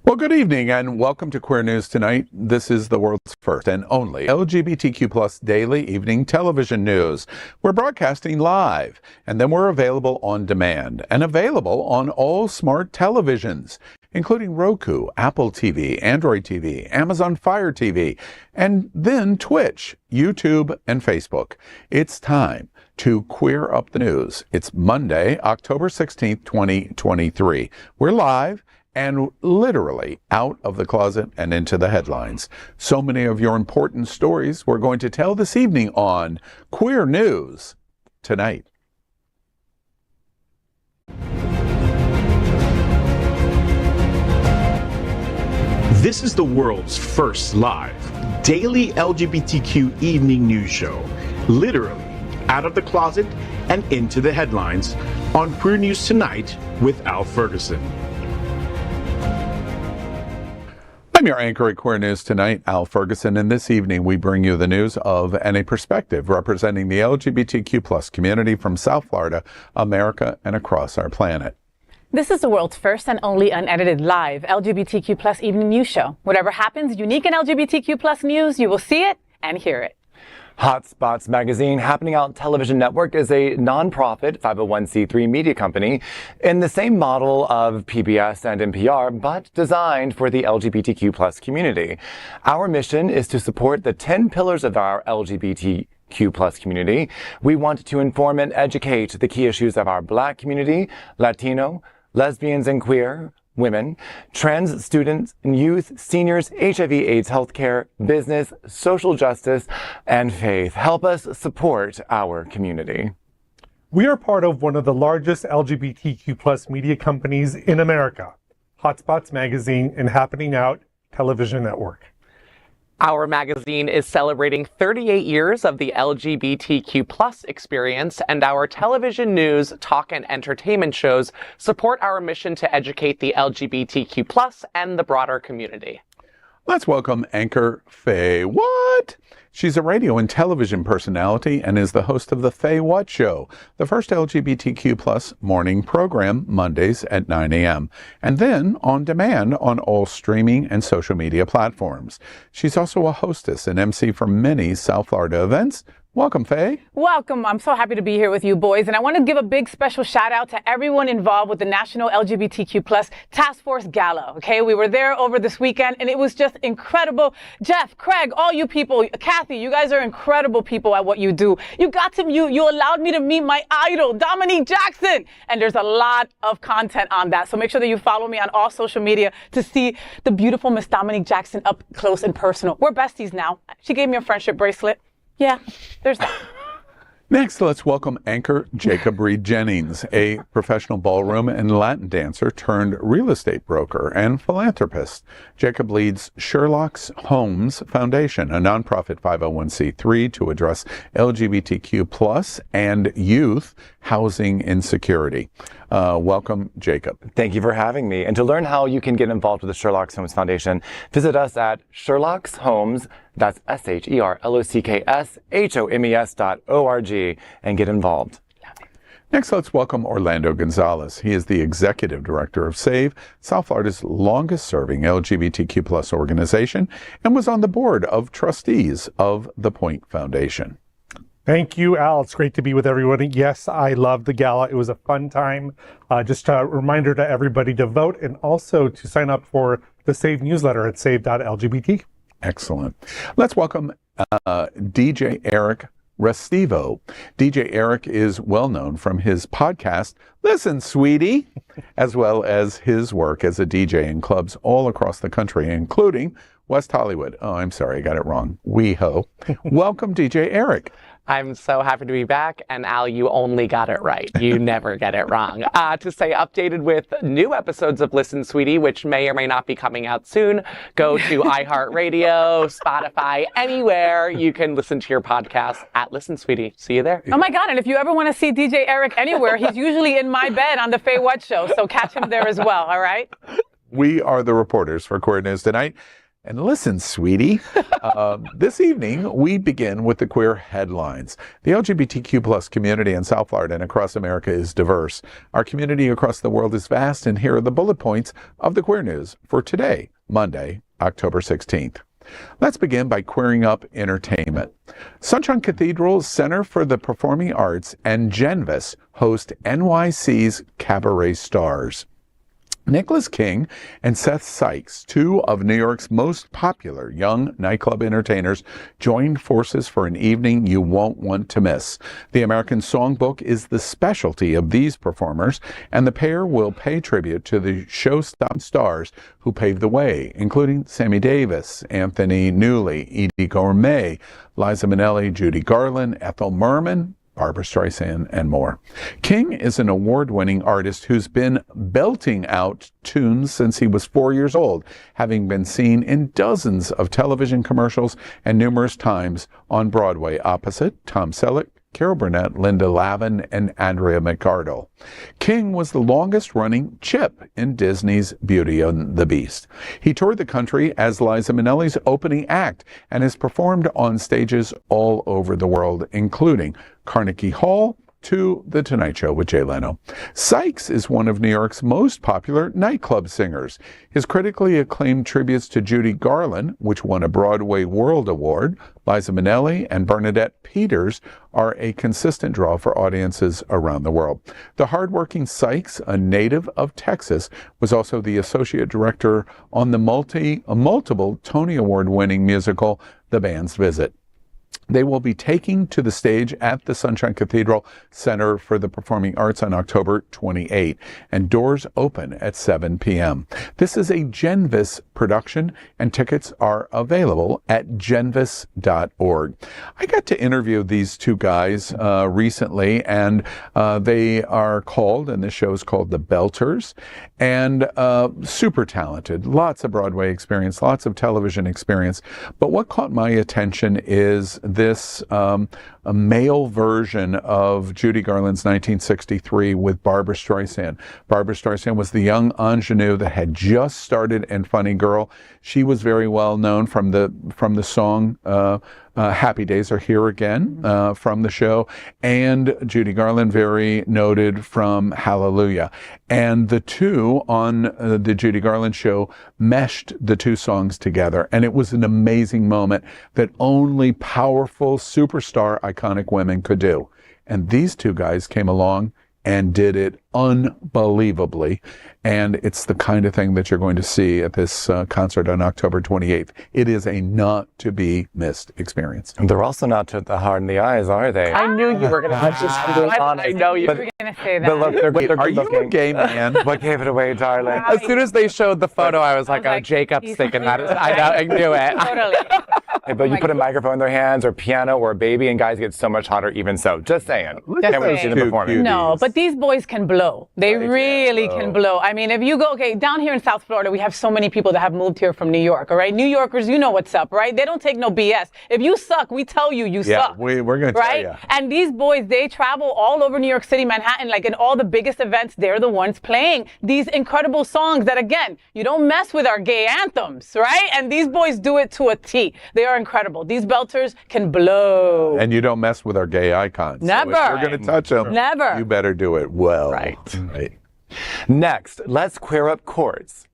Well, good evening and welcome to Queer News Tonight. This is the world's first and only LGBTQ plus daily evening television news. We're broadcasting live and then we're available on demand and available on all smart televisions, including Roku, Apple TV, Android TV, Amazon Fire TV, and then Twitch, YouTube, and Facebook. It's time to queer up the news. It's Monday, October 16th, 2023. We're live and literally out of the closet and into the headlines. So many of your important stories we're going to tell this evening on Queer News Tonight. This is the world's first live daily LGBTQ evening news show, literally out of the closet and into the headlines on Queer News Tonight with Al Ferguson. I'm your anchor at Queer News Tonight, Al Ferguson, and this evening we bring you the news of and a perspective representing the LGBTQ plus community from South Florida, America, and across our planet. This is the world's first and only unedited live LGBTQ plus evening news show. Whatever happens unique in LGBTQ plus news, you will see it and hear it. HOTspots magazine, Happening Out Television Network, is a nonprofit 501c3 media company in the same model of PBS and NPR, but designed for the LGBTQ plus community. Our mission is to support the 10 pillars of our LGBTQ plus community. We want to inform and educate the key issues of our Black community, Latino, lesbians and queer, women, trans students and youth, seniors, HIV/AIDS healthcare, business, social justice, and faith. Help us support our community. We are part of one of the largest LGBTQ plus media companies in America, HOTspots magazine and Happening Out Television Network. Our magazine is celebrating 38 years of the LGBTQ plus experience, and our television news, talk, and entertainment shows support our mission to educate the LGBTQ plus and the broader community. Let's welcome anchor FayWhat. She's a radio and television personality and is the host of the FayWhat Show, the first LGBTQ plus morning program, Mondays at 9 a.m., and then on demand on all streaming and social media platforms. She's also a hostess and MC for many South Florida events. Welcome, Faye. Welcome. I'm so happy to be here with you boys. And I want to give a big special shout out to everyone involved with the National LGBTQ Plus Task Force Gala. Okay, we were there over this weekend and it was just incredible. Jeff, Craig, all you people, Kathy, you guys are incredible people at what you do. You allowed me to meet my idol, Dominique Jackson. And there's a lot of content on that. So make sure that you follow me on all social media to see the beautiful Miss Dominique Jackson up close and personal. We're besties now. She gave me a friendship bracelet. Yeah, there's that. Next, let's welcome anchor Jacob Reide Jennings, a professional ballroom and Latin dancer turned real estate broker and philanthropist. Jacob leads Sherlock's Homes Foundation, a nonprofit 501c3 to address LGBTQ plus and youth housing insecurity. Welcome, Jacob. Thank you for having me. And to learn how you can get involved with the Sherlock's Homes Foundation, visit us at Sherlock's Homes, that's SHERLOCKSHOMES.org, and get involved. Next, let's welcome Orlando Gonzales. He is the executive director of SAVE, South Florida's longest-serving LGBTQ plus organization, and was on the board of trustees of the Point Foundation. Thank you, Al. It's great to be with everybody. Yes, I love the gala. It was a fun time. Just a reminder to everybody to vote and also to sign up for the SAVE newsletter at save.lgbt. Excellent. Let's welcome DJ Eric Restivo. DJ Eric is well known from his podcast, Listen, Sweetie, as well as his work as a DJ in clubs all across the country, including West Hollywood. Oh, I'm sorry, I got it wrong. WeHo. Welcome, DJ Eric. I'm so happy to be back, and Al, you only got it right. You never get it wrong. To stay updated with new episodes of Listen, Sweetie, which may or may not be coming out soon, go to iHeartRadio, Spotify, anywhere you can listen to your podcast at Listen, Sweetie. See you there. Oh my God, and if you ever want to see DJ Eric anywhere, he's usually in my bed on the FayWhat Show, so catch him there as well, all right? We are the reporters for Queer News Tonight. And listen, sweetie, this evening we begin with the queer headlines. The LGBTQ plus community in South Florida and across America is diverse. Our community across the world is vast, and here are the bullet points of the queer news for today, Monday, October 16th. Let's begin by queering up entertainment. Sunshine Cathedral Center for the Performing Arts and GENVAS host NYC's Cabaret stars. Nicholas King and Seth Sykes, two of New York's most popular young nightclub entertainers, joined forces for an evening you won't want to miss. The American Songbook is the specialty of these performers, and the pair will pay tribute to the show-stopping stars who paved the way, including Sammy Davis, Anthony Newley, Edie Gourmet, Liza Minnelli, Judy Garland, Ethel Merman, Barbra Streisand, and more. King is an award-winning artist who's been belting out tunes since he was 4 years old, having been seen in dozens of television commercials and numerous times on Broadway opposite Tom Selleck, Carol Burnett, Linda Lavin, and Andrea McArdle. King was the longest-running Chip in Disney's Beauty and the Beast. He toured the country as Liza Minnelli's opening act and has performed on stages all over the world, including Carnegie Hall to The Tonight Show with Jay Leno. Sykes is one of New York's most popular nightclub singers. His critically acclaimed tributes to Judy Garland, which won a Broadway World Award, Liza Minnelli, and Bernadette Peters are a consistent draw for audiences around the world. The hardworking Sykes, a native of Texas, was also the associate director on the multiple Tony Award-winning musical The Band's Visit. They will be taking to the stage at the Sunshine Cathedral Center for the Performing Arts on October 28, and doors open at 7 p.m. This is a GENVAS production, and tickets are available at genvas.org. I got to interview these two guys recently, and they are called, and the show is called The Belters, and super talented, lots of Broadway experience, lots of television experience. But what caught my attention is this a male version of Judy Garland's 1963 with Barbra Streisand. Barbra Streisand was the young ingenue that had just started in Funny Girl. She was very well known from the song Happy Days Are Here Again from the show, and Judy Garland very noted from Hallelujah. And the two on the Judy Garland show meshed the two songs together, and it was an amazing moment that only powerful superstar iconic women could do. And these two guys came along and did it unbelievably. And it's the kind of thing that you're going to see at this concert on October 28th. It is a not-to-be-missed experience. They're also not the hard in the eyes, are they? I knew you were going to. I know you were going to say that. But look, they're are you a gay man? What gave it away, darling? As soon as they showed the photo, I was like, oh, Jacob's thinking that. I knew it. Totally. Hey, but you put a microphone in their hands, or piano, or a baby, and guys get so much hotter even so. Just saying. Can't wait to see them performing. No, but these boys can blow. They really can blow. I mean, if you go, down here in South Florida, we have so many people that have moved here from New York, all right? New Yorkers, you know what's up, right? They don't take no BS. If you suck, we tell you suck. We're going to tell you. And these boys, they travel all over New York City, Manhattan, like in all the biggest events, they're the ones playing these incredible songs that, again, you don't mess with our gay anthems, right? And these boys do it to a T. They are incredible. These belters can blow. And you don't mess with our gay icons. Never. So if you're going to touch them, never. You better do it well. Right. Next, let's queer up courts.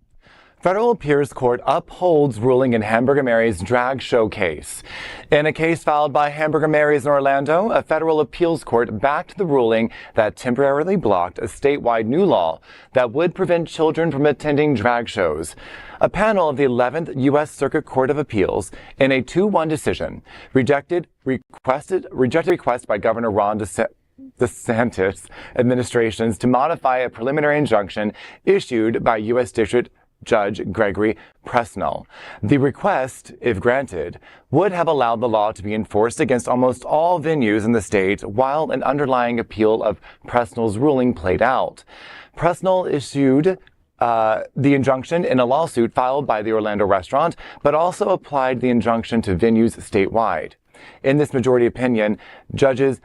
Federal Appeals Court upholds ruling in Hamburger Mary's drag show case. In a case filed by Hamburger Mary's in Orlando, a federal appeals court backed the ruling that temporarily blocked a statewide new law that would prevent children from attending drag shows. A panel of the 11th U.S. Circuit Court of Appeals, in a 2-1 decision, rejected request by Governor Ron DeSantis administrations to modify a preliminary injunction issued by U.S. District Judge Gregory Presnell. The request, if granted, would have allowed the law to be enforced against almost all venues in the state while an underlying appeal of Presnell's ruling played out. Presnell issued the injunction in a lawsuit filed by the Orlando restaurant, but also applied the injunction to venues statewide. In this majority opinion, Judges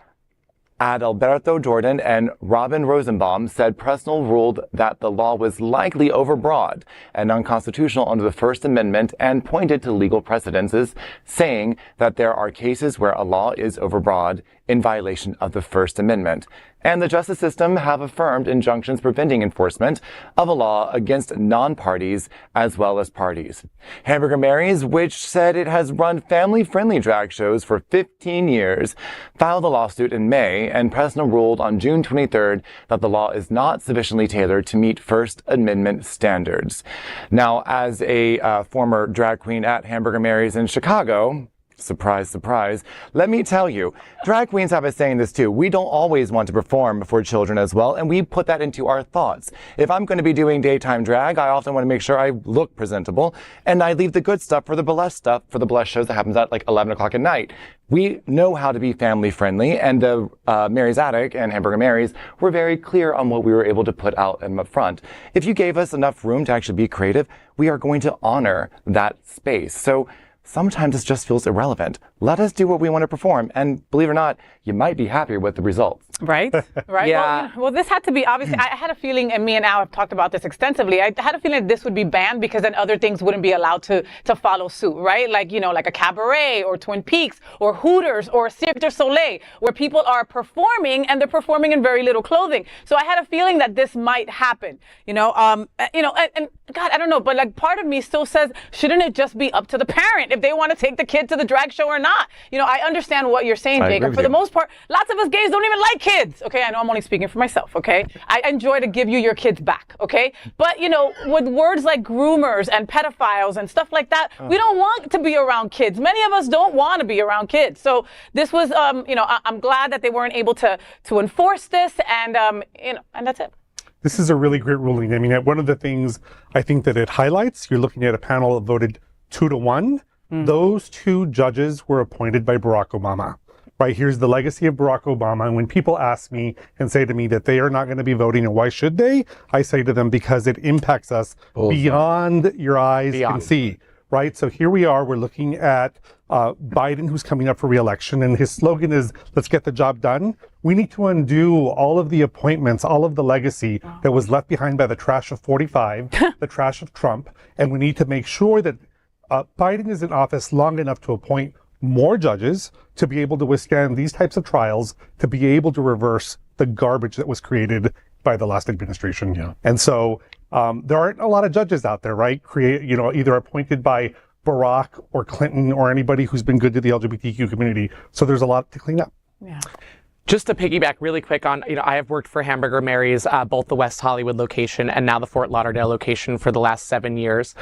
Adalberto Jordan and Robin Rosenbaum said Presnell ruled that the law was likely overbroad and unconstitutional under the First Amendment and pointed to legal precedences, saying that there are cases where a law is overbroad in violation of the First Amendment. And the justice system have affirmed injunctions preventing enforcement of a law against non-parties as well as parties. Hamburger Mary's, which said it has run family-friendly drag shows for 15 years, filed a lawsuit in May, and Presnell ruled on June 23rd that the law is not sufficiently tailored to meet First Amendment standards. Now, as a former drag queen at Hamburger Mary's in Chicago, surprise, surprise. Let me tell you, drag queens have a saying this too. We don't always want to perform for children as well, and we put that into our thoughts. If I'm going to be doing daytime drag, I often want to make sure I look presentable, and I leave the good stuff for the burlesque stuff, for the burlesque shows that happens at like 11 o'clock at night. We know how to be family friendly, and Mary's Attic and Hamburger Mary's were very clear on what we were able to put out and up front. If you gave us enough room to actually be creative, we are going to honor that space. So sometimes it just feels irrelevant. Let us do what we want to perform, and believe it or not, you might be happier with the results. Right? Right? Yeah. Well, this had to be, obviously, I had a feeling, and me and Al have talked about this extensively, I had a feeling that this would be banned because then other things wouldn't be allowed to follow suit, right? Like, you know, like a Cabaret or Twin Peaks or Hooters or Cirque du Soleil, where people are performing and they're performing in very little clothing. So I had a feeling that this might happen, and God, I don't know, but like part of me still says, shouldn't it just be up to the parent if they want to take the kid to the drag show or not? I understand what you're saying, Jacob. For the most part, lots of us gays don't even like kids. Okay, I know I'm only speaking for myself, okay? I enjoy to give you your kids back, okay? But, with words like groomers and pedophiles and stuff like that, we don't want to be around kids. Many of us don't want to be around kids. So this was, I'm glad that they weren't able to enforce this, and that's it. This is a really great ruling. I mean, one of the things I think that it highlights, you're looking at a panel that voted 2-1. Those two judges were appointed by Barack Obama. Right, here's the legacy of Barack Obama. And when people ask me and say to me that they are not going to be voting and why should they, I say to them because it impacts us beyond your eyes can see. Right, so here we are, we're looking at Biden, who's coming up for re-election, and his slogan is, let's get the job done. We need to undo all of the appointments, all of the legacy that was left behind by the trash of 45, the trash of Trump, and we need to make sure that Biden is in office long enough to appoint more judges to be able to withstand these types of trials, to be able to reverse the garbage that was created by the last administration. Yeah. And so there aren't a lot of judges out there, right? Either appointed by Barack or Clinton or anybody who's been good to the LGBTQ community. So there's a lot to clean up. Yeah. Just to piggyback really quick on, I have worked for Hamburger Mary's, both the West Hollywood location and now the Fort Lauderdale location for the last 7 years.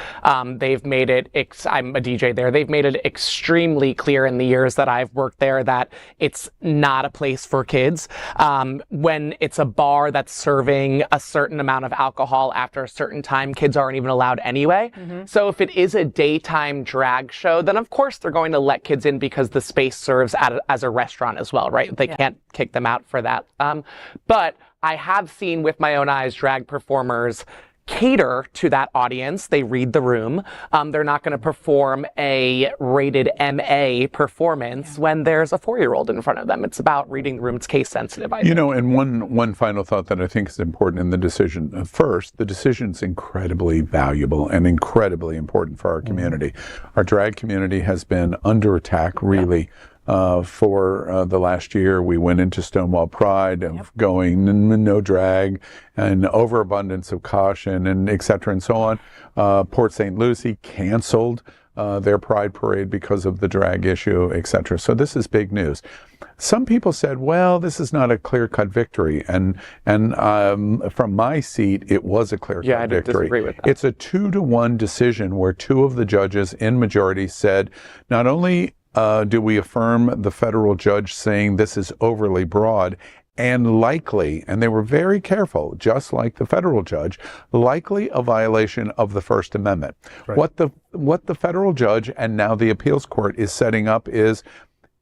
They've made it, I'm a DJ there, they've made it extremely clear in the years that I've worked there that it's not a place for kids. When it's a bar that's serving a certain amount of alcohol after a certain time, kids aren't even allowed anyway. So if it is a daytime drag show, then of course they're going to let kids in because the space serves as a restaurant as well, right? They can't kick them out for that. But I have seen with my own eyes drag performers cater to that audience. They read the room. They're not going to perform a rated MA performance when there's a 4-year-old in front of them. It's about reading the room. It's case sensitive, I think. And one final thought that I think is important in the decision. First, the decision's incredibly valuable and incredibly important for our community. Our drag community has been under attack, really. For the last year, we went into Stonewall Pride of going no drag and overabundance of caution and et cetera and so on. Port St. Lucie canceled their Pride Parade because of the drag issue, et cetera. So this is big news. Some people said, well, this is not a clear-cut victory. And from my seat, it was a clear-cut victory. Disagree with that. It's a 2-1 decision where 2 of the judges in majority said, not only do we affirm the federal judge saying this is overly broad and likely, and they were very careful, just like the federal judge, likely a violation of the First Amendment. Right. What the federal judge and now the appeals court is setting up is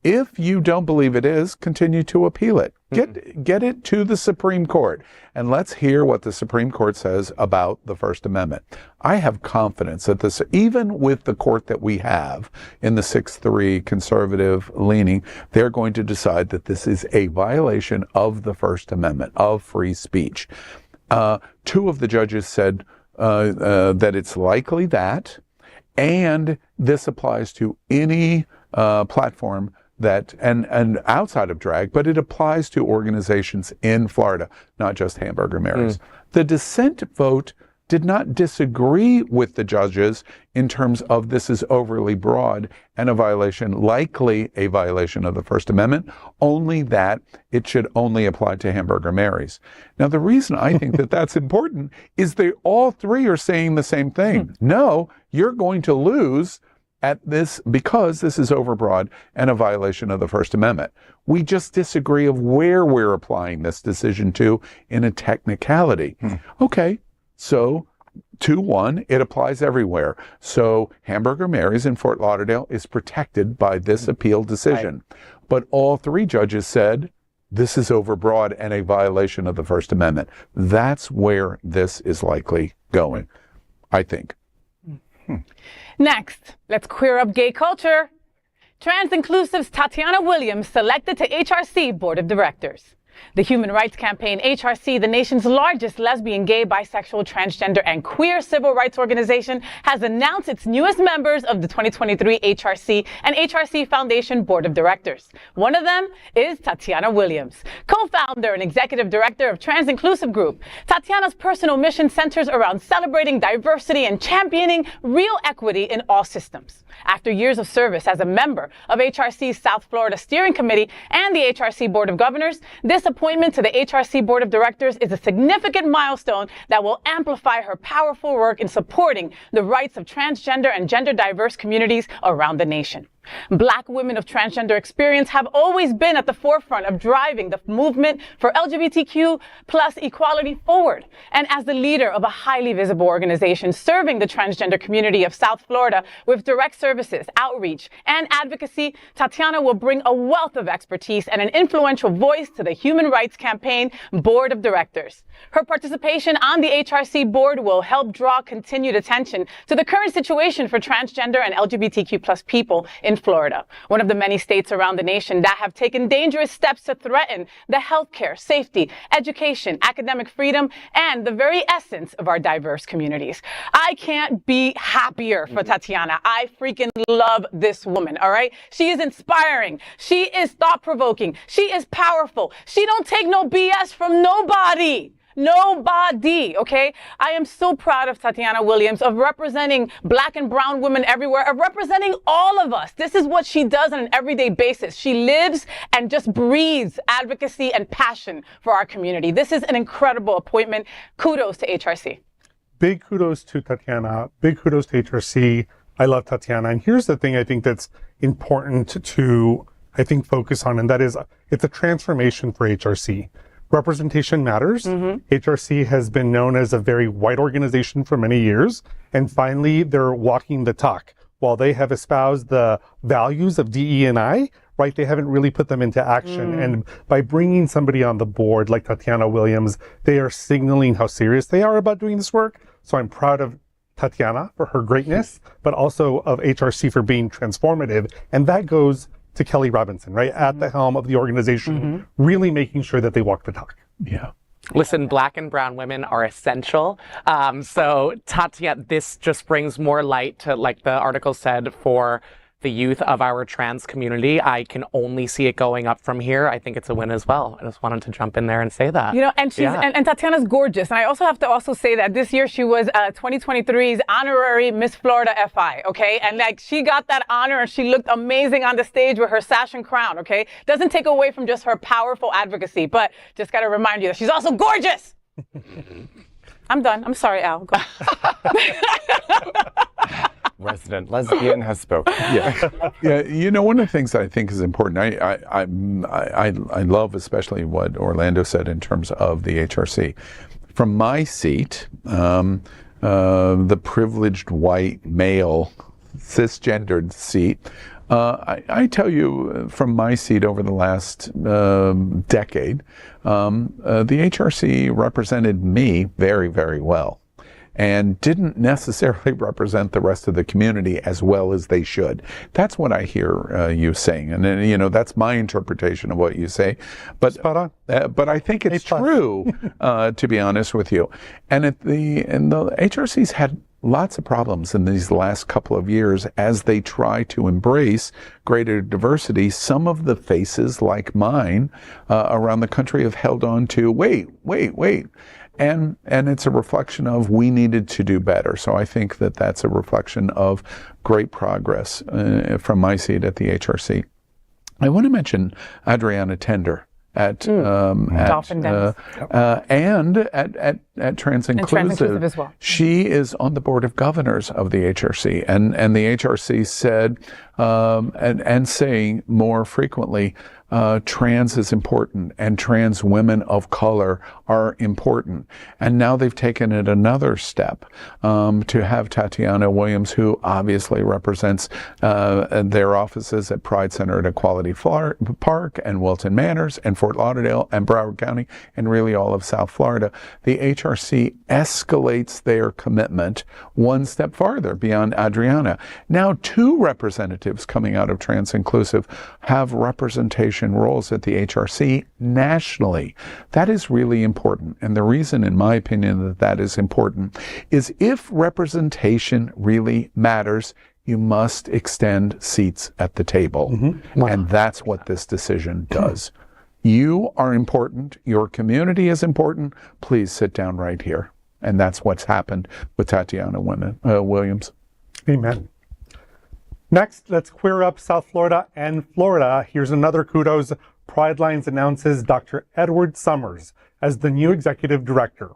If you don't believe it is, continue to appeal it. Get it to the Supreme Court. And let's hear what the Supreme Court says about the First Amendment. I have confidence that this, even with the court that we have in the 6-3 conservative leaning, they're going to decide that this is a violation of the First Amendment, of free speech. Two of the judges said that it's likely that, and this applies to any platform that, and outside of drag, but it applies to organizations in Florida, not just Hamburger Mary's. The dissent vote did not disagree with the judges in terms of this is overly broad and a violation, likely a violation of the First Amendment, only that it should only apply to Hamburger Mary's. Now, the reason I think that that's important is they all three are saying the same thing. No, you're going to lose at this because this is overbroad and a violation of the First Amendment. We just disagree of where we're applying this decision to in a technicality. Okay, so 2-1, it applies everywhere. So Hamburger Mary's in Fort Lauderdale is protected by this appeal decision. Right. But all three judges said this is overbroad and a violation of the First Amendment. That's where this is likely going, I think. Next, let's queer up gay culture. TransInclusive's Tatiana Williams selected to HRC Board of Directors. The human rights campaign HRC, the nation's largest lesbian, gay, bisexual, transgender, and queer civil rights organization, has announced its newest members of the 2023 HRC and HRC Foundation Board of Directors. One of them is Tatiana Williams, co-founder and executive director of TransInclusive Group. Tatiana's personal mission centers around celebrating diversity and championing real equity in all systems. After years of service as a member of HRC's South Florida Steering Committee and the HRC Board of Governors, this appointment to the HRC Board of Directors is a significant milestone that will amplify her powerful work in supporting the rights of transgender and gender diverse communities around the nation. Black women of transgender experience have always been at the forefront of driving the movement for LGBTQ plus equality forward. And as the leader of a highly visible organization serving the transgender community of South Florida with direct services, outreach, and advocacy, Tatiana will bring a wealth of expertise and an influential voice to the Human Rights Campaign Board of Directors. Her participation on the HRC board will help draw continued attention to the current situation for transgender and LGBTQ plus people in Florida, one of the many states around the nation that have taken dangerous steps to threaten the healthcare, safety, education, academic freedom, and the very essence of our diverse communities. I can't be happier for Tatiana. I freaking love this woman, all right? She is inspiring. She is thought-provoking. She is powerful. She don't take no BS from nobody. Nobody, okay? I am so proud of Tatiana Williams, of representing Black and brown women everywhere, of representing all of us. This is what she does on an everyday basis. She lives and just breathes advocacy and passion for our community. This is an incredible appointment. Kudos to HRC. Big kudos to Tatiana. Big kudos to HRC. I love Tatiana. And here's the thing I think that's important to, focus on, and that is it's a transformation for HRC. Representation matters. HRC has been known as a very white organization for many years, and finally they're walking the talk. While they have espoused the values of DE&I, right, they haven't really put them into action. And by bringing somebody on the board like Tatiana Williams, they are signaling how serious they are about doing this work. So I'm proud of Tatiana for her greatness, but also of HRC for being transformative. And that goes to Kelly Robinson, right, at the helm of the organization, really making sure that they walk the talk. Yeah. Listen, Black and brown women are essential. So Tatiana, this just brings more light to, like the article said, for the youth of our trans community. I can only see it going up from here. I think it's a win as well. I just wanted to jump in there and say that. You know, and she's and Tatiana's gorgeous. And I also have to say that this year she was 2023's honorary Miss Florida FI, okay? And like she got that honor and she looked amazing on the stage with her sash and crown, okay? Doesn't take away from just her powerful advocacy, but just got to remind you that she's also gorgeous. I'm done. I'm sorry, Al. Go. Resident lesbian has spoken. Yeah. You know, one of the things that I think is important, I love especially what Orlando said in terms of the HRC. From my seat, the privileged white male cisgendered seat, I tell you from my seat over the last decade, the HRC represented me very, very well, and didn't necessarily represent the rest of the community as well as they should. That's what I hear you saying, and then, you know, that's my interpretation of what you say. But I think it's true, to be honest with you. And the HRC's had lots of problems in these last couple of years as they try to embrace greater diversity. Some of the faces, like mine, around the country have held on to wait. And it's a reflection of we needed to do better. So I think that that's a reflection of great progress from my seat at the HRC. I want to mention Adriana Tender at TransInclusive as well. She is on the board of governors of the HRC, and the HRC said and saying more frequently, trans is important and trans women of color are important. And now they've taken it another step to have Tatiana Williams, who obviously represents their offices at Pride Center at Equality Park and Wilton Manors and Fort Lauderdale and Broward County and really all of South Florida. The HRC escalates their commitment one step farther beyond Adriana. Now 2 representatives coming out of TransInclusive have representation roles at the HRC nationally. That is really important. And the reason, in my opinion, that is important is if representation really matters, you must extend seats at the table. Mm-hmm. Wow. And that's what this decision does. You are important. Your community is important. Please sit down right here. And that's what's happened with Tatiana Williams. Amen. Next, let's queer up South Florida and Florida. Here's another kudos. Pridelines announces Dr. Edward Summers as the new executive director.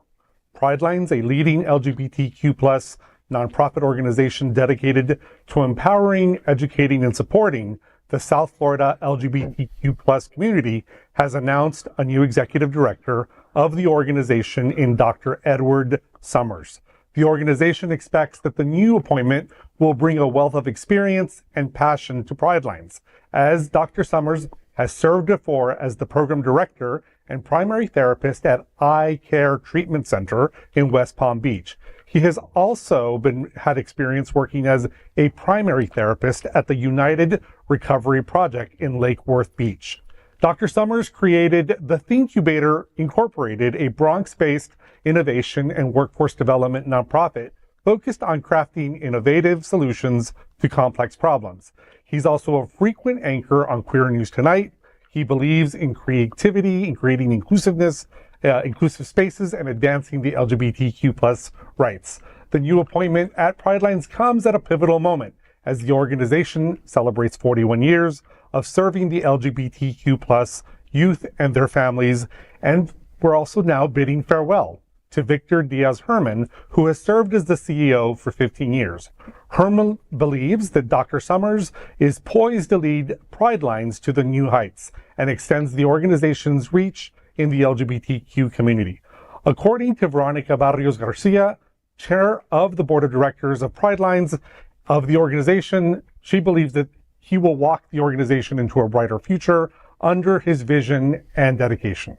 Pridelines, a leading LGBTQ+ nonprofit organization dedicated to empowering, educating, and supporting the South Florida LGBTQ+ community, has announced a new executive director of the organization in Dr. Edward Summers. The organization expects that the new appointment will bring a wealth of experience and passion to Pridelines, as Dr. Summers has served before as the program director and primary therapist at Eye Care Treatment Center in West Palm Beach. He has also had experience working as a primary therapist at the United Recovery Project in Lake Worth Beach. Dr. Summers created the Thinkubator Incorporated, a Bronx-based innovation and workforce development nonprofit focused on crafting innovative solutions to complex problems. He's also a frequent anchor on Queer News Tonight. He believes in creativity, in creating inclusiveness, inclusive spaces, and advancing the LGBTQ+ rights. The new appointment at Pridelines comes at a pivotal moment as the organization celebrates 41 years of serving the LGBTQ+ youth and their families, and we're also now bidding farewell to Victor Diaz-Herman, who has served as the CEO for 15 years. Herman believes that Dr. Summers is poised to lead Pridelines to the new heights and extends the organization's reach in the LGBTQ community. According to Veronica Barrios Garcia, chair of the board of directors of Pridelines of the organization, she believes that he will walk the organization into a brighter future under his vision and dedication.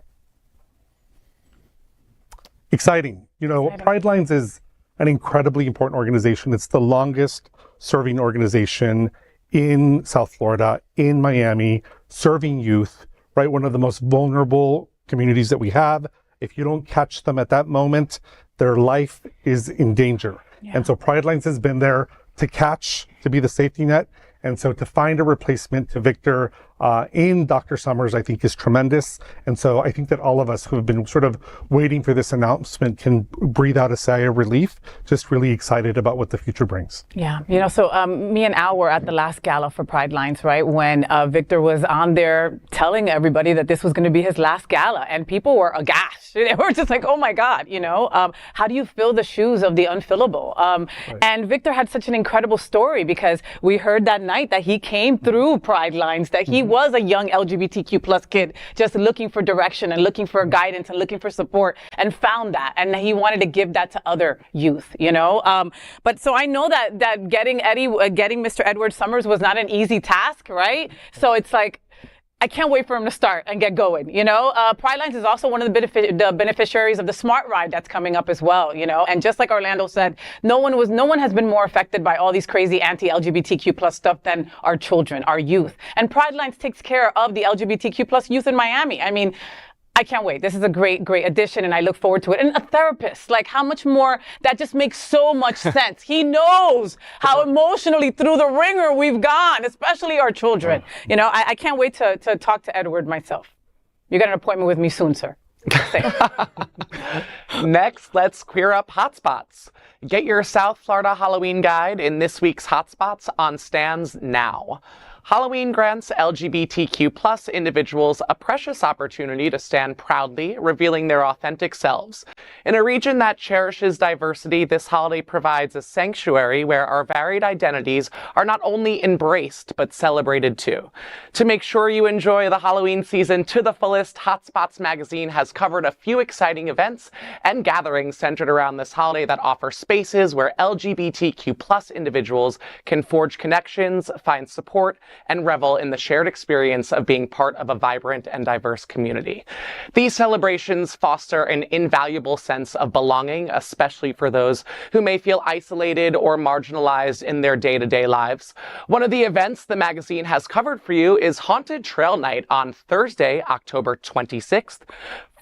Exciting. You know, Pridelines is an incredibly important organization. It's the longest serving organization in South Florida, in Miami, serving youth, right? One of the most vulnerable communities that we have. If you don't catch them at that moment, their life is in danger. Yeah. And so Pridelines has been there to catch, to be the safety net. And so to find a replacement to Victor in Dr. Summers, I think is tremendous. And so I think that all of us who have been sort of waiting for this announcement can breathe out a sigh of relief, just really excited about what the future brings. Yeah, you know, so me and Al were at the last gala for Pridelines, right? When Victor was on there telling everybody that this was going to be his last gala, and people were aghast. They were just like, oh my God, you know, how do you fill the shoes of the unfillable? Right. And Victor had such an incredible story because we heard that night that he came through Pridelines, that he was a young LGBTQ plus kid just looking for direction and looking for guidance and looking for support, and found that, and he wanted to give that to other youth, you know. But so I know that getting Mr. Edward Summers was not an easy task, right? So it's like, I can't wait for him to start and get going, you know. Pridelines is also one of the beneficiaries of the Smart Ride that's coming up as well, you know. And just like Orlando said, no one has been more affected by all these crazy anti-LGBTQ plus stuff than our children, our youth. And Pridelines takes care of the LGBTQ plus youth in Miami. I mean, I can't wait. This is a great addition, and I look forward to it. And a therapist, like, how much more, that just makes so much sense. He knows how emotionally through the ringer we've gone, especially our children. You know, I can't wait to talk to Edward myself. You got an appointment with me soon, sir. Next, let's queer up hotspots. Get your South Florida Halloween guide in this week's Hotspots on stands now. Halloween grants LGBTQ plus individuals a precious opportunity to stand proudly, revealing their authentic selves. In a region that cherishes diversity, this holiday provides a sanctuary where our varied identities are not only embraced, but celebrated too. To make sure you enjoy the Halloween season to the fullest, HOTspots magazine has covered a few exciting events and gatherings centered around this holiday that offer spaces where LGBTQ plus individuals can forge connections, find support, and revel in the shared experience of being part of a vibrant and diverse community. These celebrations foster an invaluable sense of belonging, especially for those who may feel isolated or marginalized in their day-to-day lives. One of the events the magazine has covered for you is Haunted Trail Night on Thursday, October 26th.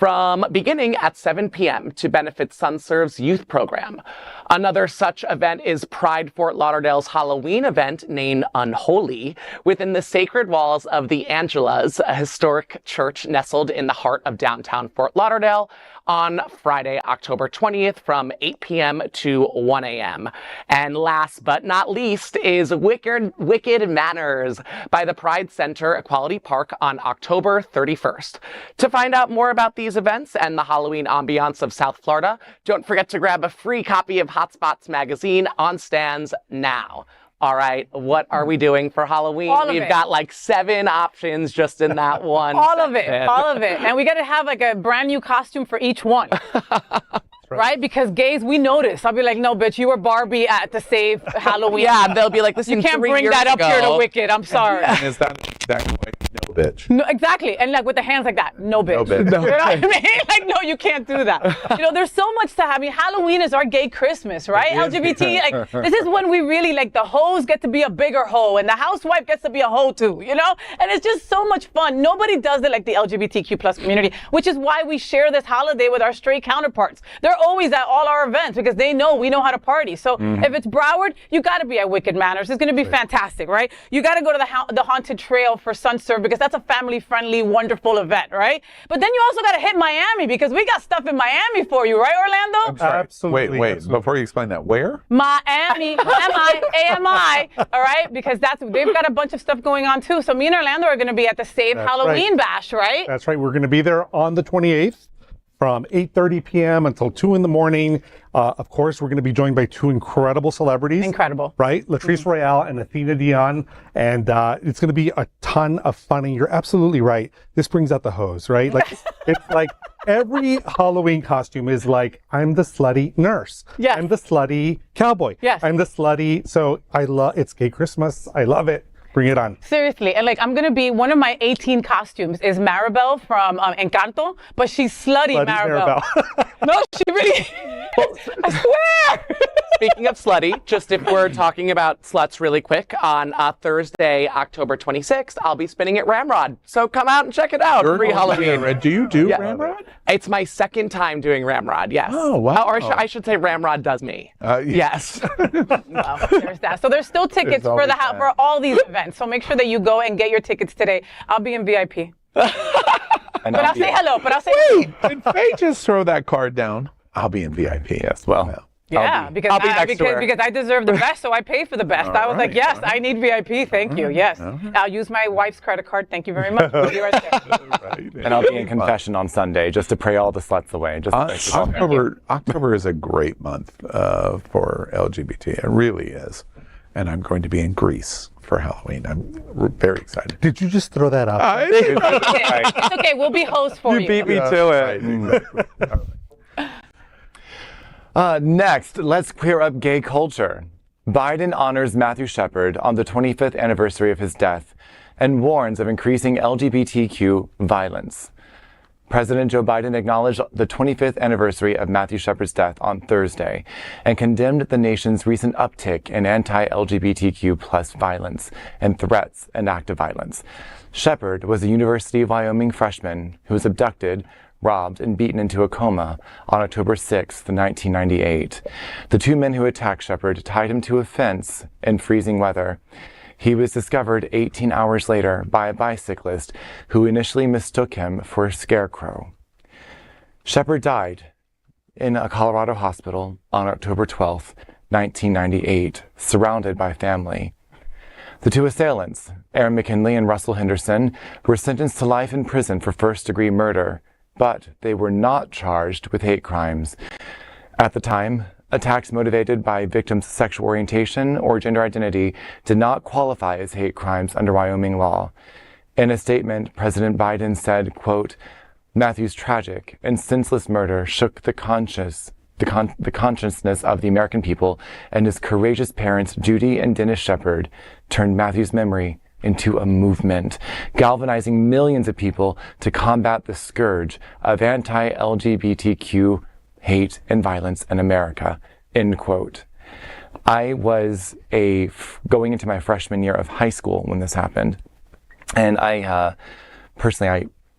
From beginning at 7 p.m. to benefit SunServe's youth program. Another such event is Pride Fort Lauderdale's Halloween event named Unholy within the sacred walls of the Angelas, a historic church nestled in the heart of downtown Fort Lauderdale, on Friday, October 20th from 8 p.m. to 1 a.m. And last but not least is Wicked Manners by the Pride Center Equality Park on October 31st. To find out more about these events and the Halloween ambiance of South Florida, don't forget to grab a free copy of HOTspots magazine on stands now. All right, what are we doing for Halloween? We've got like 7 options just in that one. All of it. And we got to have like a brand new costume for each one. Right? Because gays, we notice. I'll be like, no, bitch, you were Barbie at the Save Halloween. Yeah, they'll be like, listen, you can't bring that up here to Wicked. I'm sorry. And is that exactly right? No, bitch. No, exactly. And like with the hands like that, no, bitch. No, bitch. You know what I mean? Like, no, you can't do that. You know, there's so much to have. I mean, Halloween is our gay Christmas, right? LGBT, like, this is when we really, like, the hoes get to be a bigger hoe and the housewife gets to be a hoe too, you know? And it's just so much fun. Nobody does it like the LGBTQ plus community, which is why we share this holiday with our straight counterparts. They're always at all our events because they know we know how to party. So if it's Broward, you got to be at Wicked Manners. It's going to be fantastic, right? You got to go to the Haunted Trail for SunServe because that's a family-friendly, wonderful event, right? But then you also got to hit Miami because we got stuff in Miami for you, right, Orlando? Absolutely. Wait. Absolutely. Before you explain that, where? Miami, M-I-A-M-I, all right? Because they've got a bunch of stuff going on too. So me and Orlando are going to be at the Save Halloween Bash, right? That's right. We're going to be there on the 28th. From 8:30 p.m. until 2 in the morning. Of course, we're going to be joined by 2 incredible celebrities. Incredible. Right? Latrice Royale and Athena Dion. And it's going to be a ton of fun. And you're absolutely right. This brings out the hose, right? Like, it's like every Halloween costume is like, I'm the slutty nurse. Yes. I'm the slutty cowboy. Yes. I'm the slutty. So it's gay Christmas. I love it. Bring it on. Seriously. And like, I'm going to be, one of my 18 costumes is Maribel from Encanto, but she's slutty Maribel. No, she really, I swear. Speaking of slutty, just if we're talking about sluts really quick, on Thursday, October 26th, I'll be spinning at Ramrod. So come out and check it out. Free Halloween. Do you do Ramrod? It's my second time doing Ramrod, yes. Oh, wow. Or I should say Ramrod does me. Yes. Well, there's that. So there's still tickets for all these events. So make sure that you go and get your tickets today. I'll be in VIP. But I'll say hello. Did Faye just throw that card down? I'll be in VIP. Yes, well. Yeah, because I deserve the best, so I pay for the best. I was like, yes, I need VIP. Thank you. Yes. I'll use my wife's credit card. Thank you very much. I'll be right there. And I'll be in confession on Sunday just to pray all the sluts away. October is a great month for LGBT. It really is. and I'm going to be in Greece for Halloween. I'm very excited. Did you just throw that out? It's okay. We'll be hosts for you. Beat me to it. Next, let's clear up gay culture. Biden honors Matthew Shepard on the 25th anniversary of his death and warns of increasing LGBTQ violence. President Joe Biden acknowledged the 25th anniversary of Matthew Shepard's death on Thursday and condemned the nation's recent uptick in anti-LGBTQ plus violence and threats and active violence. Shepard was a University of Wyoming freshman who was abducted, robbed, and beaten into a coma on October 6, 1998. The two men who attacked Shepard tied him to a fence in freezing weather. He was discovered 18 hours later by a bicyclist who initially mistook him for a scarecrow. Shepard died in a Colorado hospital on October 12, 1998, surrounded by family. The two assailants, Aaron McKinley and Russell Henderson, were sentenced to life in prison for first-degree murder, but they were not charged with hate crimes. At the time, attacks motivated by victims' sexual orientation or gender identity did not qualify as hate crimes under Wyoming law. In a statement, President Biden said, quote, "Matthew's tragic and senseless murder shook the consciousness of the American people, and his courageous parents, Judy and Dennis Shepard, turned Matthew's memory into a movement, galvanizing millions of people to combat the scourge of anti-LGBTQ hate and violence in America," end quote. I was going into my freshman year of high school when this happened. And I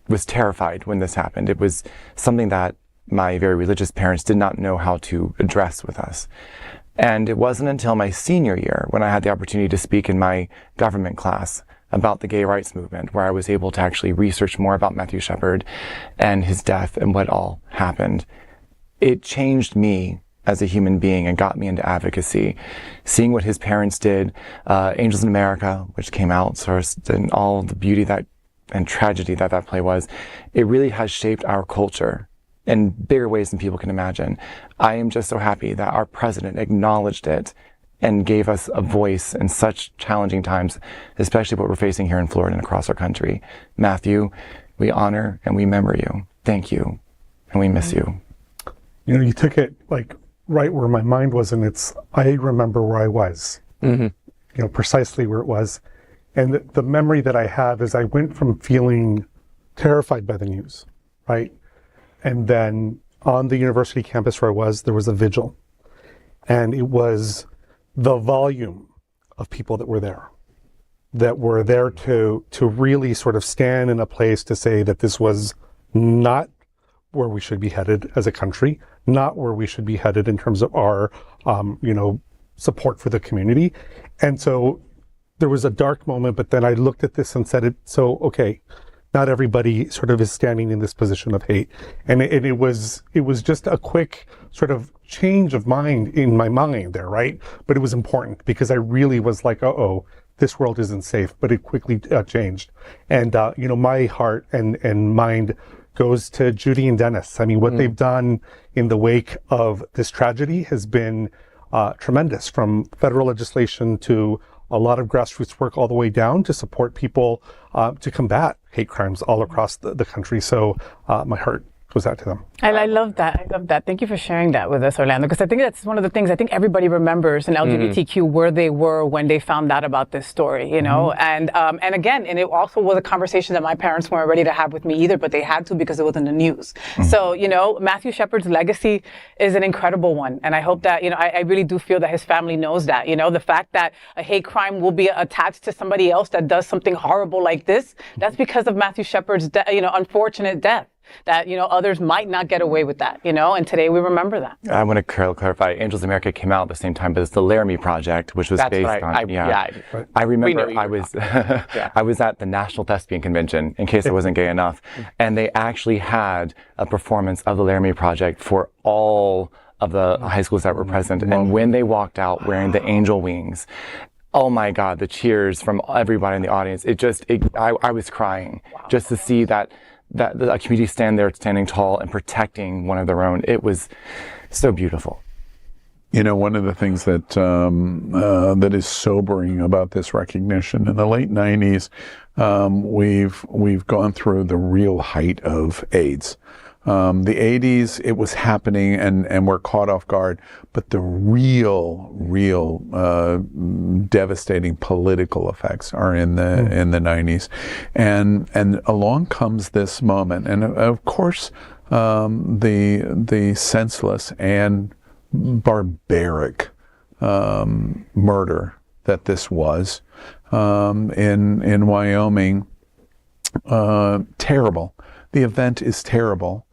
was terrified when this happened. It was something that my very religious parents did not know how to address with us. And it wasn't until my senior year when I had the opportunity to speak in my government class about the gay rights movement, where I was able to actually research more about Matthew Shepard and his death and what all happened. It changed me as a human being and got me into advocacy. Seeing what his parents did, Angels in America, which came out first, and all the beauty and tragedy that play was, it really has shaped our culture in bigger ways than people can imagine. I am just so happy that our president acknowledged it and gave us a voice in such challenging times, especially what we're facing here in Florida and across our country. Matthew, we honor and we remember you. Thank you, and we miss you. You know, you took it like right where my mind was, and I remember where I was, precisely where it was. And the memory that I have is I went from feeling terrified by the news, right? And then on the university campus where I was, there was a vigil. And it was the volume of people that were there to really sort of stand in a place to say that this was not where we should be headed as a country, not where we should be headed in terms of our, support for the community. And so there was a dark moment, but then I looked at this and said, okay, not everybody sort of is standing in this position of hate. And it was just a quick sort of change of mind in my mind there, right? But it was important because I really was like, this world isn't safe, but it quickly changed. And, my heart and mind goes to Judy and Dennis. I mean, what they've done in the wake of this tragedy has been tremendous, from federal legislation to a lot of grassroots work all the way down to support people to combat hate crimes all across the country. So my heart goes out to them. I love that. I love that. Thank you for sharing that with us, Orlando, because I think that's one of the things I think everybody remembers in LGBTQ where they were when they found out about this story, and again, and it also was a conversation that my parents weren't ready to have with me either, but they had to because it was in the news. So, Matthew Shepard's legacy is an incredible one. And I hope that, I really do feel that his family knows that, the fact that a hate crime will be attached to somebody else that does something horrible like this, that's because of Matthew Shepard's, unfortunate death. That, others might not get away with that, and today we remember that. I want to clarify, Angels America came out at the same time, but it's the Laramie Project, which was based on, I remember I was, I was at the National Thespian Convention, in case I wasn't gay enough, and they actually had a performance of the Laramie Project for all of the high schools that were present, and when they walked out wearing the angel wings, oh my God, the cheers from everybody in the audience, I was crying just to see that the community standing tall and protecting one of their own. It was so beautiful. You know, one of the things that that is sobering about this recognition in the late 90s, we've gone through the real height of AIDS. The 80s, it was happening, and we're caught off guard. But the real devastating political effects are in the 90s, and along comes this moment, and of course, the senseless and barbaric murder that this was in Wyoming. Terrible. The event is terrible.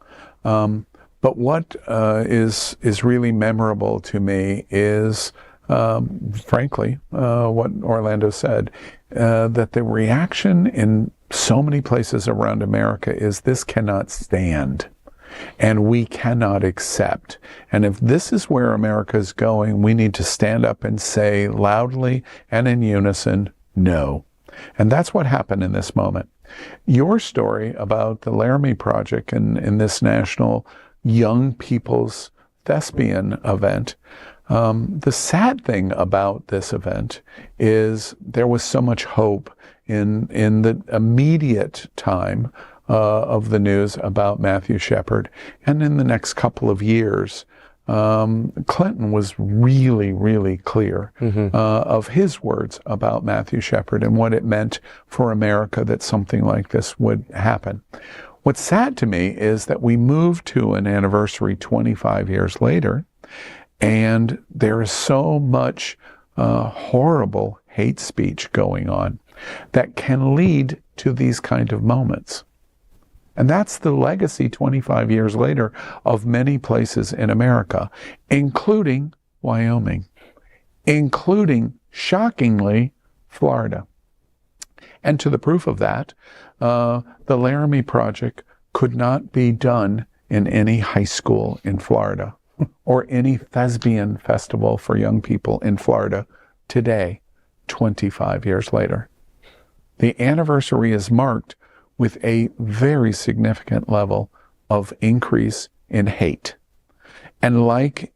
But what is really memorable to me is, frankly, what Orlando said, that the reaction in so many places around America is this cannot stand. And we cannot accept. And if this is where America is going, we need to stand up and say loudly and in unison, no. And that's what happened in this moment. Your story about the Laramie Project and this national young people's thespian event, the sad thing about this event is there was so much hope in the immediate time of the news about Matthew Shepard. And in the next couple of years, Clinton was really clear of his words about Matthew Shepard and what it meant for America that something like this would happen. What's sad to me is that we moved to an anniversary 25 years later, and there is so much horrible hate speech going on that can lead to these kind of moments. And that's the legacy 25 years later of many places in America, including Wyoming, including, shockingly, Florida. And to the proof of that, the Laramie Project could not be done in any high school in Florida or any thespian festival for young people in Florida today, 25 years later. The anniversary is marked with a very significant level of increase in hate. And like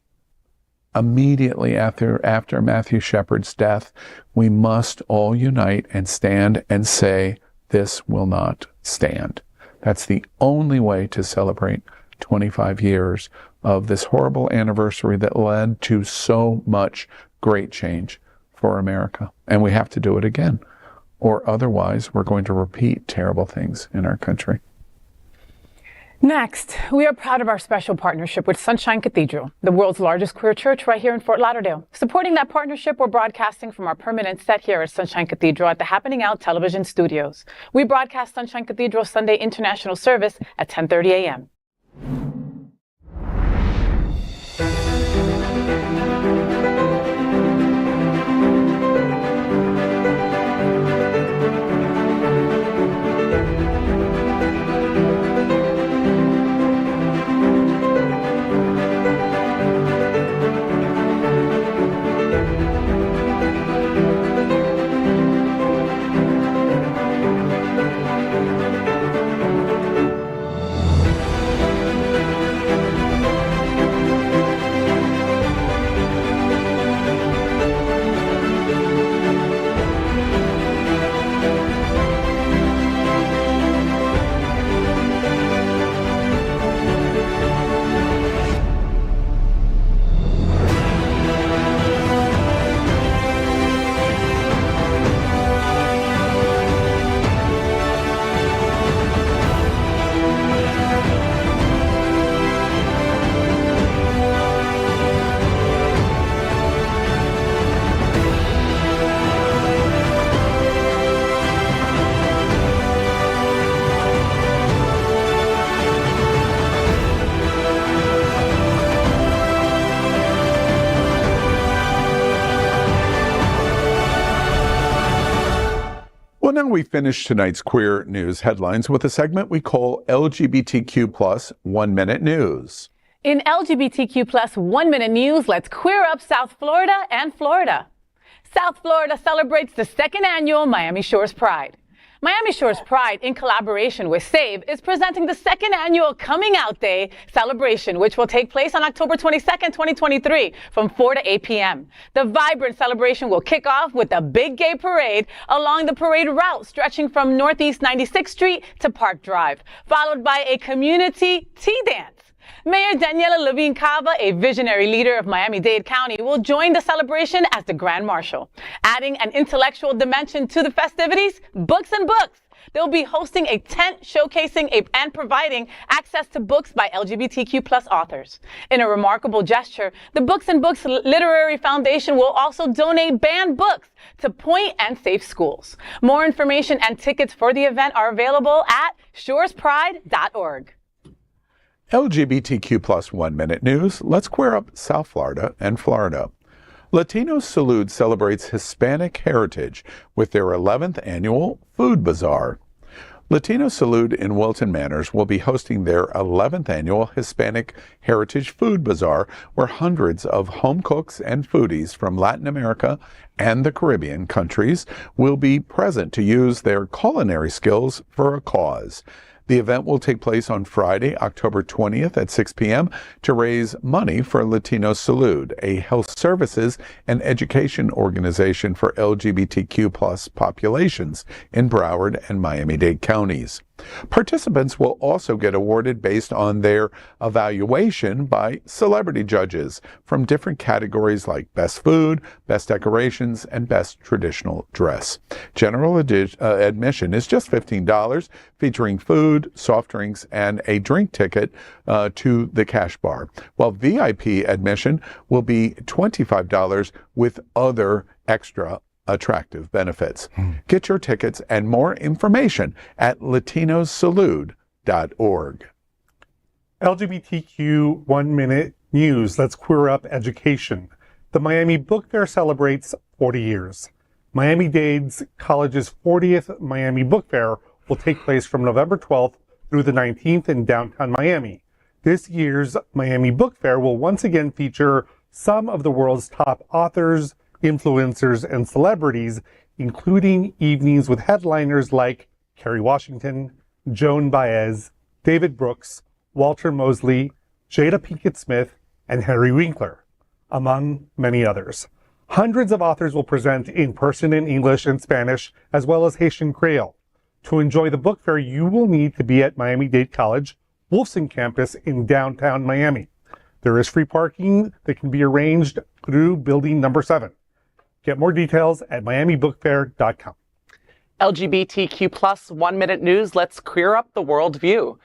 immediately after Matthew Shepard's death, we must all unite and stand and say, this will not stand. That's the only way to celebrate 25 years of this horrible anniversary that led to so much great change for America. And we have to do it again, or otherwise we're going to repeat terrible things in our country. Next, we are proud of our special partnership with Sunshine Cathedral, the world's largest queer church right here in Fort Lauderdale. Supporting that partnership, we're broadcasting from our permanent set here at Sunshine Cathedral at the Happening Out television studios. We broadcast Sunshine Cathedral Sunday International Service at 10:30 a.m. Well, now we finish tonight's queer news headlines with a segment we call LGBTQ plus 1 Minute News. In LGBTQ plus 1 Minute News, let's queer up South Florida and Florida. South Florida celebrates the second annual Miami Shores Pride. Miami Shore's Pride, in collaboration with SAVE, is presenting the second annual Coming Out Day celebration, which will take place on October 22nd, 2023, from 4 to 8 p.m. The vibrant celebration will kick off with a big gay parade along the parade route stretching from Northeast 96th Street to Park Drive, followed by a community tea dance. Mayor Daniela Levine Cava, a visionary leader of Miami-Dade County, will join the celebration as the Grand Marshal. Adding an intellectual dimension to the festivities, Books and Books. They'll be hosting a tent showcasing and providing access to books by LGBTQ plus authors. In a remarkable gesture, the Books and Books Literary Foundation will also donate banned books to Point and Safe Schools. More information and tickets for the event are available at shorespride.org. LGBTQ plus 1 minute news. Let's queer up South Florida and Florida. Latino Salud celebrates Hispanic heritage with their 11th annual Food Bazaar. Latino Salud in Wilton Manors will be hosting their 11th annual Hispanic Heritage Food Bazaar, where hundreds of home cooks and foodies from Latin America and the Caribbean countries will be present to use their culinary skills for a cause. The event will take place on Friday, October 20th at 6 p.m. to raise money for Latino Salud, a health services and education organization for LGBTQ plus populations in Broward and Miami-Dade counties. Participants will also get awarded based on their evaluation by celebrity judges from different categories like Best Food, Best Decorations, and Best Traditional Dress. General admission is just $15, featuring food, soft drinks, and a drink ticket to the cash bar, while VIP admission will be $25 with other extra attractive benefits. Get your tickets and more information at latinosalud.org. LGBTQ 1 minute news. Let's queer up education. The Miami Book Fair celebrates 40 years. Miami-Dade College's 40th Miami Book Fair will take place from November 12th through the 19th in downtown Miami. This year's Miami Book Fair will once again feature some of the world's top authors, influencers, and celebrities, including evenings with headliners like Kerry Washington, Joan Baez, David Brooks, Walter Mosley, Jada Pinkett Smith, and Henry Winkler, among many others. Hundreds of authors will present in person in English and Spanish, as well as Haitian Creole. To enjoy the book fair, you will need to be at Miami-Dade College, Wolfson campus in downtown Miami. There is free parking that can be arranged through building number 7. Get more details at miamibookfair.com. LGBTQ plus 1 minute news. Let's queer up the world view.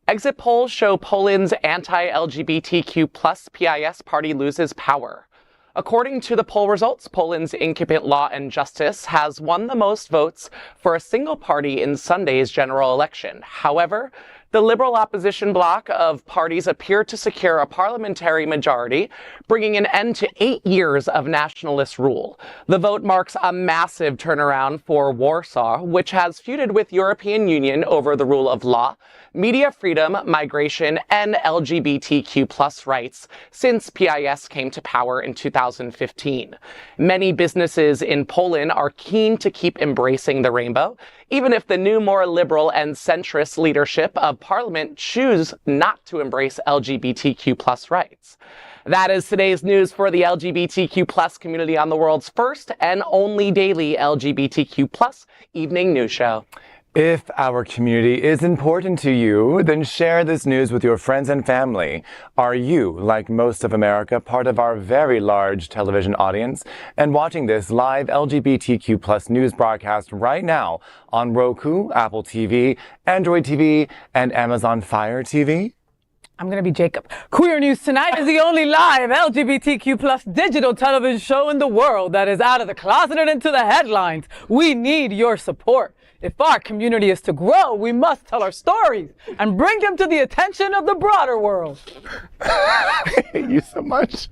Exit polls show Poland's anti-LGBTQ plus PIS party loses power. According to the poll results, Poland's incumbent Law and Justice has won the most votes for a single party in Sunday's general election. However, the liberal opposition bloc of parties appear to secure a parliamentary majority, bringing an end to 8 years of nationalist rule. The vote marks a massive turnaround for Warsaw, which has feuded with European Union over the rule of law, media freedom, migration, and LGBTQ plus rights since PIS came to power in 2015. Many businesses in Poland are keen to keep embracing the rainbow, even if the new, more liberal and centrist leadership of parliament choose not to embrace LGBTQ plus rights. That is today's news for the LGBTQ plus community on the world's first and only daily LGBTQ plus evening news show. If our community is important to you, then share this news with your friends and family. Are you, like most of America, part of our very large television audience and watching this live LGBTQ plus news broadcast right now on Roku, Apple TV, Android TV, and Amazon Fire TV? I'm going to be Jacob. Queer News Tonight is the only live LGBTQ plus digital television show in the world that is out of the closet and into the headlines. We need your support. If our community is to grow, we must tell our stories and bring them to the attention of the broader world. I hate you so much.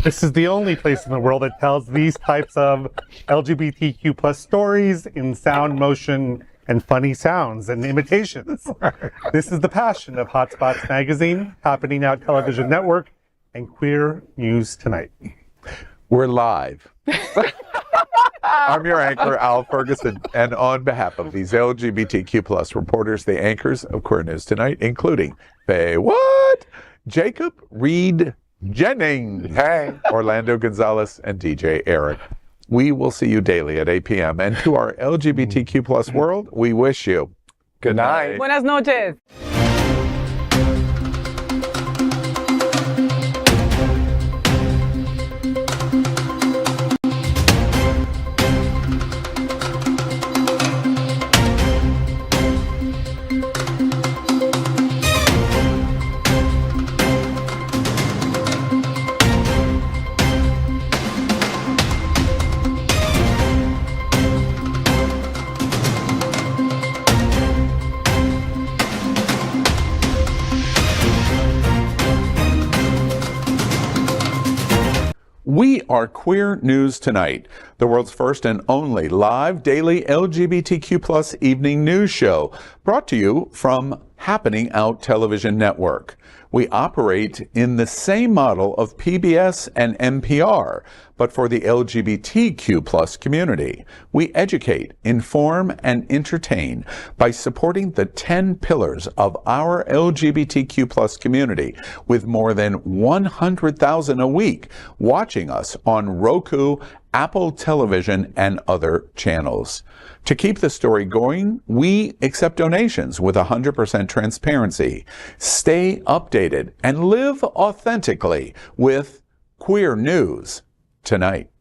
This is the only place in the world that tells these types of LGBTQ plus stories in sound, motion, and funny sounds and imitations. This is the passion of HOTspots magazine, Happening Out Television Network, and Queer News Tonight. We're live. I'm your anchor, Al Ferguson, and on behalf of these LGBTQ plus reporters, the anchors of Queer News Tonight, including FayWhat, Jacob Reide Jennings, Orlando Gonzales, and DJ Eric. We will see you daily at 8 p.m. And to our LGBTQ plus world, we wish you good night. Buenas noches. We are Queer News Tonight, the world's first and only live daily LGBTQ plus evening news show, brought to you from Happening Out Television Network. We operate in the same model of PBS and NPR, but for the LGBTQ plus community. We educate, inform, and entertain by supporting the 10 pillars of our LGBTQ plus community, with more than 100,000 a week watching us on Roku, Apple Television, and other channels. To keep the story going, we accept donations with 100% transparency. Stay updated and live authentically with Queer News Tonight.